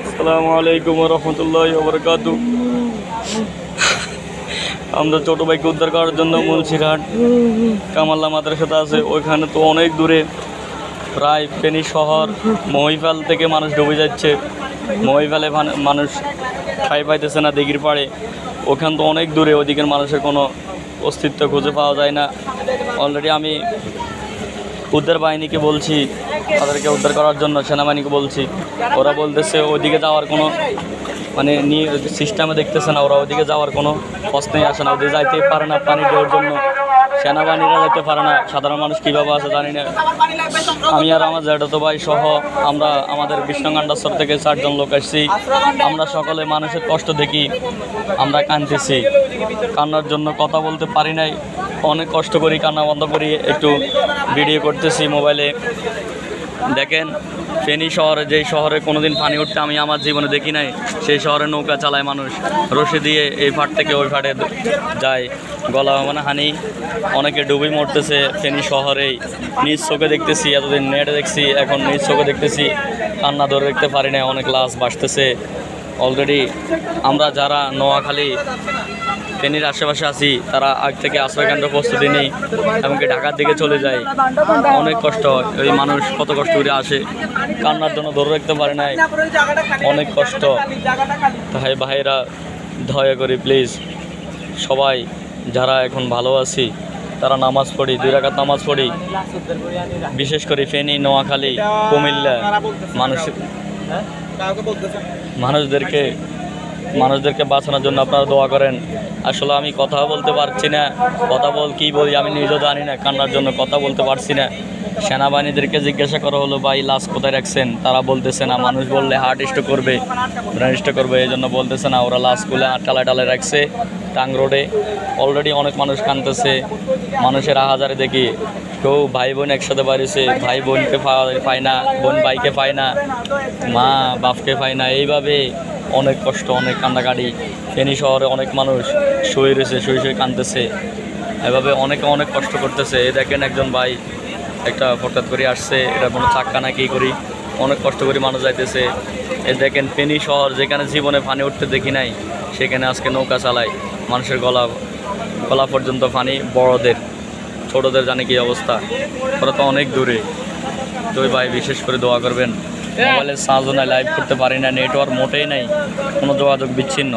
আসসালামু আলাইকুম ওয়া রাহমাতুল্লাহি ওয়া বারাকাতুহু। আমরা ছোট ভাইকে উদ্ধার করার জন্য মুন্সিরহাট কামাল্লা মাদ্রাসাতে আছে, ওইখানে তো অনেক দূরে, প্রায় ফেনী শহর মহিফাল থেকে মানুষ ডুবে যাচ্ছে। মহিফালে মানুষ ঠাই পাইতেছে না দিঘির পাড়ে, ওখান তো অনেক দূরে, ওইদিকের মানুষের কোনো অস্তিত্ব খুঁজে পাওয়া যায় না। অলরেডি আমি উদ্ধার বাহিনীকে বলছি তাদেরকে উদ্ধার করার জন্য, সেনাবাহিনীকে বলছি, ওরা বলতেছে ওইদিকে যাওয়ার কোনো নিয়ে সিস্টেমে দেখতেছে না, ওরা ওইদিকে যাওয়ার কোনো প্রশ্নই আসে না, ওদিকে যাইতেই পারে না পানি দেওয়ার জন্য। সেনাবাহিনীরা যাইতে পারে না, সাধারণ মানুষ কীভাবে আছে জানি না। আমি আর আমার জ্যাঠাতো ভাই সহ আমরা আমাদের বিষ্ণুগান্ডাস্তর থেকে 4 জন লোক আসছি। আমরা সকলে মানুষের কষ্ট দেখি, আমরা কাঁদতেছি, কান্নার জন্য কথা বলতে পারি নাই, অনেক কষ্ট করি, কান্না বন্ধ করি, একটু ভিডিও করতেছি মোবাইলে। দেখেন ফেনী শহরে, যেই শহরে কোনোদিন পানি উঠতে আমি আমার জীবনে দেখি নাই, সেই শহরে নৌকা চালায় মানুষ, রশি দিয়ে এই ফাট থেকে ওই ফাটে যায়, গলা হানি, অনেকে ডুবে মরতেছে ফেনী শহরেই। নিজ চোখে দেখতেছি, এতদিন নেটে দেখছি, এখন নিজ চোখে দেখতেছি, কান্না ধরে দেখতে পারি না, অনেক লাশ ভাসতেছে। অলরেডি আমরা যারা নোয়াখালী ফেনীর আশেপাশে আছি, তারা আগ থেকে আশ্রয়কেন্দ্র প্রস্তুতি নেই, এমনকি ঢাকার দিকে চলে যায়। অনেক কষ্ট, ওই মানুষ কত কষ্ট করে আসে, কান্নার জন্য ধরে রাখতে পারে নাই, অনেক কষ্ট। তাই ভাইরা দয়া করে প্লিজ সবাই যারা এখন ভালো আছি তারা নামাজ পড়ি, 2 রাকাত নামাজ পড়ি, বিশেষ করে ফেনী, নোয়াখালী, কুমিল্লা মানুষদেরকে বাঁচানোর জন্য আপনারা দোয়া করেন। আসলে আমি কথা বলতে পারছি না, কী বলি আমি নিজেও জানি না, কান্নার জন্য কথা বলতে পারছি না। সেনাবাহিনীদেরকে জিজ্ঞাসা করা হলো ভাই লাশ কোথায় রাখছেন, তারা বলতেছে না, মানুষ বললে হার্ট স্ট্রোক করবে, ব্রেন স্ট্রোক করবে, এই জন্য বলতেছে না, ওরা লাশগুলো টালে রাখছে টাং রোডে। অলরেডি অনেক মানুষ কাঁদতেছে, মানুষের আহাজারে দেখি, কেউ ভাই বোন একসাথে বাড়িছে, ভাই বোনকে পায় না, বোন ভাইকে পায় না, মা বাপকে পায় না, এইভাবে অনেক কষ্ট, অনেক কান্নাকাটি। ফেনী শহরে অনেক মানুষ শুয়ে রয়েছে, শুয়ে কাঁদতেছে, এভাবে অনেকে অনেক কষ্ট করতেছে। এই দেখেন একজন ভাই একটা হঠাৎ করে আসছে, এটা কোনো চাক্কা না কি করি, অনেক কষ্ট করে মানুষ যাইতেছে। এই দেখেন ফেনী শহর, যেখানে জীবনে পানি উঠতে দেখি নাই, সেখানে আজকে নৌকা চালায়, মানুষের গলা পর্যন্ত পানি, বড়দের ছোটদের জানে কি অবস্থা, ওরা তো অনেক দূরে। তো ভাই বিশেষ করে দোয়া করবেন। মোবাইলের চার্জও নাই, লাইভ করতে পারি না, নেটওয়ার্ক মোটেই নাই, কোনো যোগাযোগ বিচ্ছিন্ন।